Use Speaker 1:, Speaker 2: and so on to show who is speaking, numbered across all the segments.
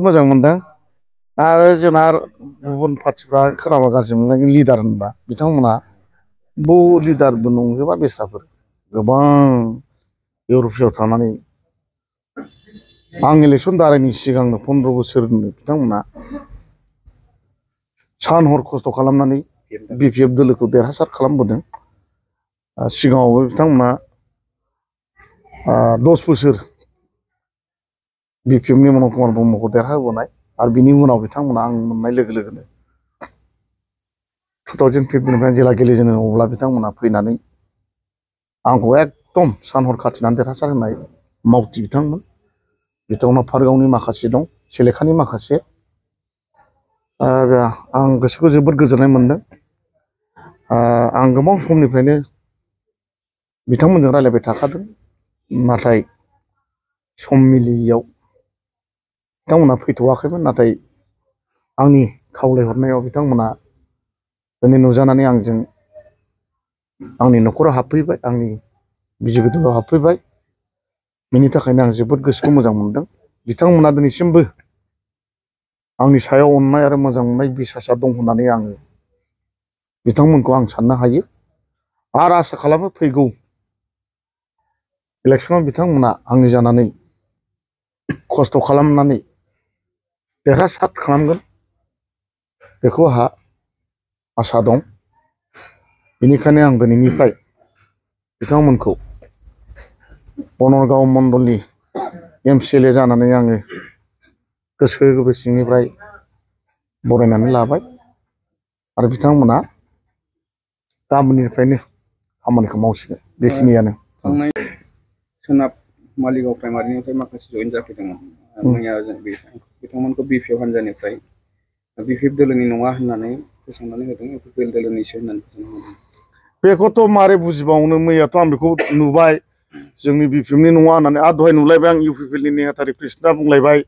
Speaker 1: मोजां मोनदों आरो जोंना गुबुन पार्टिफ्रा खोनाबा गाज्रि मोननाय लिडार होनबा बिथांमोना लिडारबो नंजोबा बेस्राफोर गोबां इउरपआव थानानै आं इलेक्सन दारायनि सिगांनो 15 बोसोरनो बिथांमोना सान हर खस्थ' खालामनानै बिपिएफ दोलोखौ देरहासार खालामबोदों। सिगाङावबो बिथांमोना 10 बोसोर बिपिएफनि मनज कुमार ब्रह्मखौ देरहाहोबोनाय आरो बिनि उनाव बिथांमोना आं मोननाय लोगो लोगोनो 2015निफ्राय जेला गेलेजेनो अब्ला बिथांमोना फैनानै आंखौ एकदम सान हर खाथिनानै देरहासार होनाय मावथि बिथांमोन। बिथांमोना पारगावनि माखासे दं, सेलेखानि माखासे। आं गोसोखौ जोबोद गोजोननाय मोनदों। आं गोबां समनिफ्रायनो बिथांमोनजों रायलायबाय थाखादों, नाथाय सम मिलियैयाव बिथांमोना फैथ'वाखैमोन। नाथाय आंनि खावलायहरनायाव बिथांमोना दिनै नुजानानै आंजों आंनि न'खराव हाबफैबाय, आंनि बिजेपि दलाव हाबफैबाय। बेनि थाखायनो आं जोबोद गोसोखौ मोजां मोनदों। बिथांमोना दिनैसिमबो आंनि सायाव अननाय आरो मोजां मोननाय बिसासा दं होननानै आङो बिथांमोनखौ आं साननो हायो आरो आसा खालामो फैगौ इलेक्सनाव बिथांमोना आंनि जानानै खस्थ' खालामनानै देरहासार खालामगोन बेखौ आंहा आसा दं। बेनिखायनो आं दिनैनिफ्राय बिथांमोनखौ बनरगाव मण्डलनि एमसिएलए जानानै आङो गोसो गोरबो सिंनिफ्राय बरायनानै लाबाय आरो बिथांमोना गाबोननिफ्रायनो खामानिखौ मावसिगोन। बेखिनियानो।
Speaker 2: सोनाब मालिगाव प्राइमारिनिफ्राय माखासे जइन जाफैदोंमोन। मैया बिथांमोनखौ बिपिएफ हान्जानिफ्राय बिपिएफ दोलोनि नङा होननानै फोसावनानै होदों, इउपिपिएल दोलोनिसो होननानै फोसावनानै होदों।
Speaker 1: बेखौथ' मारै बुजिबावनो, मैयाथ' आं बेखौ नुबाय जोंनि बिपिएफनि नङा होननानै। आरो दहाय नुलायबाय आं इउपिपिएलनि नेहाथारि प्रेसिडेन्टआ बुंलायबाय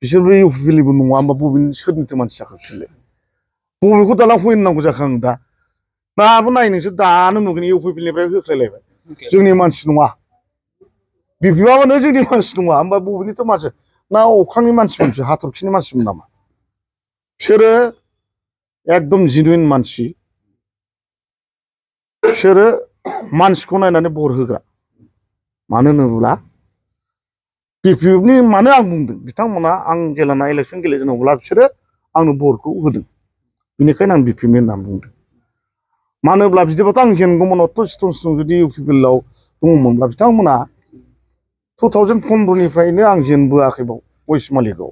Speaker 1: बिसोरबो इउपिपिएलनिबो नङा होनबा बबेनि सोरनिथो मानसि जाखो बिसोरलाय? बबेखौ दाना होननांगौ जाखो आं दा? दाबो नाय नोंसोर, दानो नुगोन इउपिपिएलनिफ्राय होख्लायलायबाय जोंनि मानसि नङा, बिपिएफआनो जोंनि मानसि नङा होनबा बबेनिथ' मानसि? ना अख्रांनि मानसिमोनसो, हाथरखिनि मानसिमोन नामा? बिसोरो एकदम जेनुइन मानसि, बिसोरो मानसिखौ नायनानै भट होग्रा। मानो होनोब्ला बिपिएफनि मानो आं बुंदों, बिथांमोना आं जेलाना इलेक्सन गेलेजेनो अब्ला बिसोरो आंनो भटखौ होदों, बेनिखायनो आं बिपिएफनि होनना बुंदों। मानो होनब्ला बिदिबाथ' आं जेनगौमोन। अत स्ट्रं जुदि इउपिपिएलआव दङमोनब्ला बिथांमोना 2015निफ्रायनो आं जेनबोआखैबाव वेस्ट मालिगाव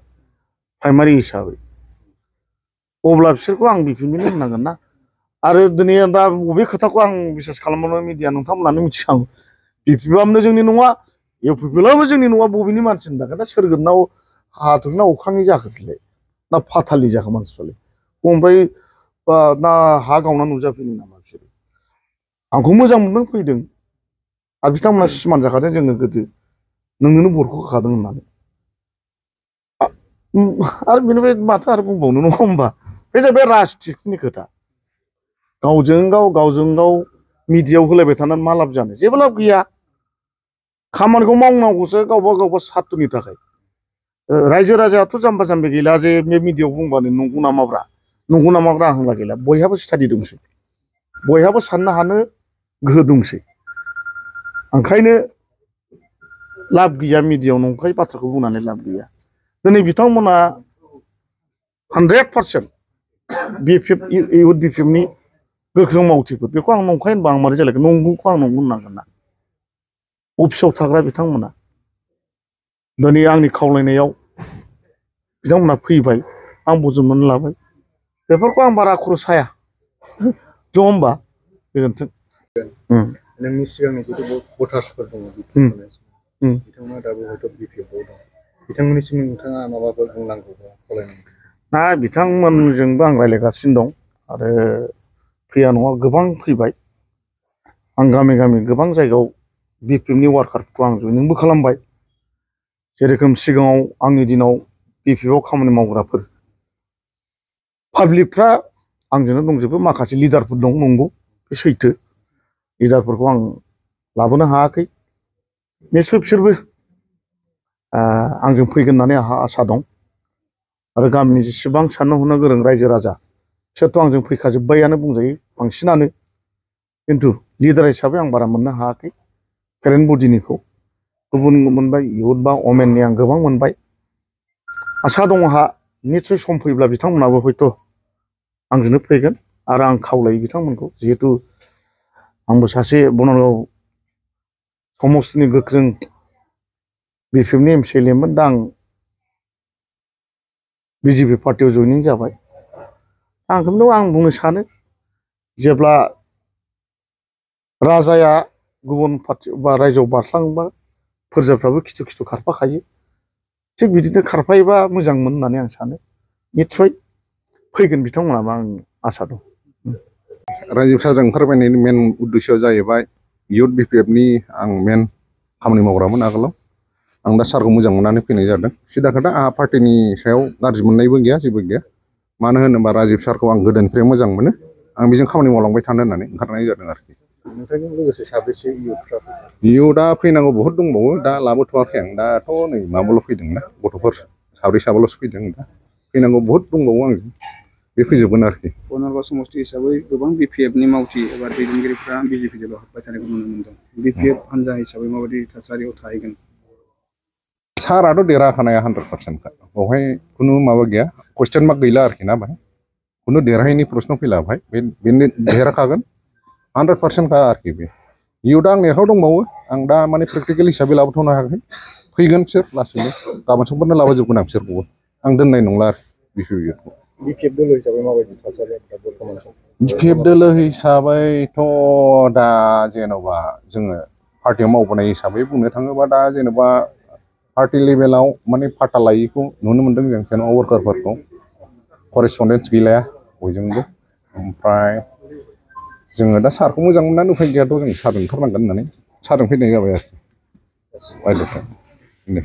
Speaker 1: प्राइमारि हिसाबै, अब्ला बिसोरखौ आं बिपिएफनि होननांगोन ना। आरो दिनै दा बबे खोथाखौ आं बिसास खालामनो मिडिया नोंथांमोनानो मिथिखागौ। बिपिएफआनो जोंनि नङा, इउपिपिएलआबो जोंनि नङा, बबेनि मानसि होनदों? दा सोरगोनाव हाथरना अख्रांनि जाखो बिलाय? ना फाथालि जाखो मानसिफ्रालाय? ओमफ्राय ना हा गावना नुजाफैदों नामा बिसोरो? आंखौ मोजां मोनदों फैदों, आरो बिथांमोना सिमान जाखादों जोङो गोदो नोंनोनो भटखौ होखादों होननानै। आरो बेनिफ्राय माथो आरो बुंबावनो, नङा होमबा? बे जाहैबाय राजनितिकनि खोथा। गावजों गाव मिडियायाव होलायबाय थानानै मा लाब जानो? जेबो लाब गैया। खामानिखौ मावनांगौसो गावबा सार्थनि थाखाय। रायजो राजायाथ' जाम्बा जाम्बि गैला जे बे मिडियायाव बुंबानो नंगौ नामाब्रा आं होनला गैला। बयहाबो स्टाडि दंसै, बयहाबो साननो हानो गोहो दंसै। ओंखायनो लाब गैया मिडियायाव नंखाय बाथ्राखौ बुंनानै लाब गैया। दिनै बिथांमोना 100% बिपिएफनि गोख्रों मावथिफोर, बेखौ आं नंखाय होनबा आं मारै जालायगोन? नंगौखौ आं नंगौ होननांगोन ना। अफिसाव थाग्रा बिथांमोना दिनै आंनि खावलायनायाव बिथांमोना फैबाय, आं बजबनानै लाबाय। बेफोरखौ आं बारा खर' साया, नङा होमबा? गोजोन्थों।
Speaker 2: नोंनि सिगांनि जिथु भटार्सफोर दङ, बिथांमोना दाबो हयथ' बिपिएफआव दं, बिथांमोननिसिम नोंथाङा माबाफोर बुंनांगौ खावलायनांगौ?
Speaker 1: ना बिथांमोनजोंबो आं रायज्लायगासिनो दं आरो फैया नङा गोबां फैबाय। आं गामि गामि गोबां जायगायाव बिपिएफनि वार्कारखौ आं जइनिंबो खालामबाय। जेरोखोम सिगाङाव आंनि दिनाव बिपिएफआव खामानि मावग्राफोर पाब्लिकफ्रा आंजोंनो दंजोबो, माखासे लिडारफोर दं, नंगौ बे सैथो। लिडारफोरखौ आं लाबोनो हायाखै, निस्सय बिसोरबो आंजों फैगोन होननानै आंहा आसा दं। आरो गामिनि जेसेबां साननो हनो गोरों रायजो राजा बिसोरथ' आंजों फैखाजोब्बायानो बुंजायो बांसिनानो। खिन्थु लिडार हिसाबै आं बारा मोननो हायाखै पेरेन्ट बडिनिखौ। गुबुन मोनबाय इयुथ बा अमेननि आं गोबां मोनबाय। आसा दङ आंहा निस्सय सम फैब्ला बिथांमोनाबो हयथ' आंजोंनो फैगोन आरो आं खावलायो बिथांमोनखौ। जिहेथु आंबो सासे बनारगाव समस्तिनि गोख्रों बिपिएफनि एमसिएलएमोन। दा आं बिजेपि पार्टियाव जइनिं जाबाय। आंखौनो आं बुंनो सानो जेब्ला राजाया गुबुन पार्टि बा रायजोआव बारस्लाङोबा फोरजाफ्राबो खिथु खिथु खारफाखायो। थिग बिदिनो खारफायोबा मोजांमोन होननानै आं सानो। निस्सय फैगोन बिथांमोनाबो आं आसा दं।
Speaker 3: रायजोफ्रा ओंखारबायनायनि मेन उद्देश्यआ जाहैबाय इयुथ बिपिएफनि आं मेन खामानि मावग्रामोन आगोलाव। आं दा सारखौ मोजां मोननानै फैनाय जादों। सिदा खोथा आंहा पार्टिनि सायाव गाज्रि मोननायबो गैया, जेबो गैया। मानो होनोबा राजिब सारखौ आं गोदोनिफ्राय मोजां मोनो। आं बेजों खामानि मावलांबाय थानो होननानै ओंखारनाय जादों आरोखि।
Speaker 1: नोंथांजों लोगोसे साबेसे इयुथफ्रा?
Speaker 3: इयुथआ फैनांगौ बहुद दंबावो, दा लाबोथ'वाखै आं। दाथ' नै माबाल' फैदोंना, गथ'फोर साब्रै साबाल'सो फैदों। दा फैनांगौ बहुद दंबावो आंजों, बे फैजोबगोन आरोखि।
Speaker 2: बनारगाव समस्ति हिसाबै गोबां बिपिएफनि मावथि एबा दैदेनगिरिफ्रा बिजेपिजोंल' हाबबाय थानायखौ नुनो मोनदों। बिपिएफ हान्जा हिसाबै माबायदि थासारियाव थाहैगोन?
Speaker 3: साराथ' देरहाखानाया 100%खा। बेवहाय खुनु माबा गैया, कुइसन मार्क गैला आरोखि ना। बाहाय खुनु देरहायैनि प्रश्न फैला। बाहाय बेनो देरहाखागोन 100%खा आरोखि। बे इयुथआ आंनि आखायाव दंबावो। आं दा माने प्रेक्टिकेल हिसाबै लाबोथ'नो हायाखै। फैगोन बिसोर लासैनो, गाबोन समफोरनो लाबोजोबगोन आं बिसोरखौबो। आं दोननाय नंला आरोखि बिपिएफखौ।
Speaker 1: बिपिएफ दोलो हिसाबै माबायदि थासारिया बर्थमान सम?
Speaker 3: बिपिएफ दोलो हिसाबैथ' दा जेन'बा जोङो पार्टियाव मावबोनाय हिसाबै बुंनो थाङोबा दा जेन'बा पार्टि लेभेलाव माने फाथा लायैखौ नुनो मोन्दों जों जेन'बा वार्कारफोरखौ। करेसपन्डेन्स गैलाया बयजोंबो। ओमफ्राय जोङो दा सारखौ मोजां मोननानै उफाय गैयाथ' जों सारजों ओंखारनांगोन होननानै सारजों फैनाय जाबाय आरोखि।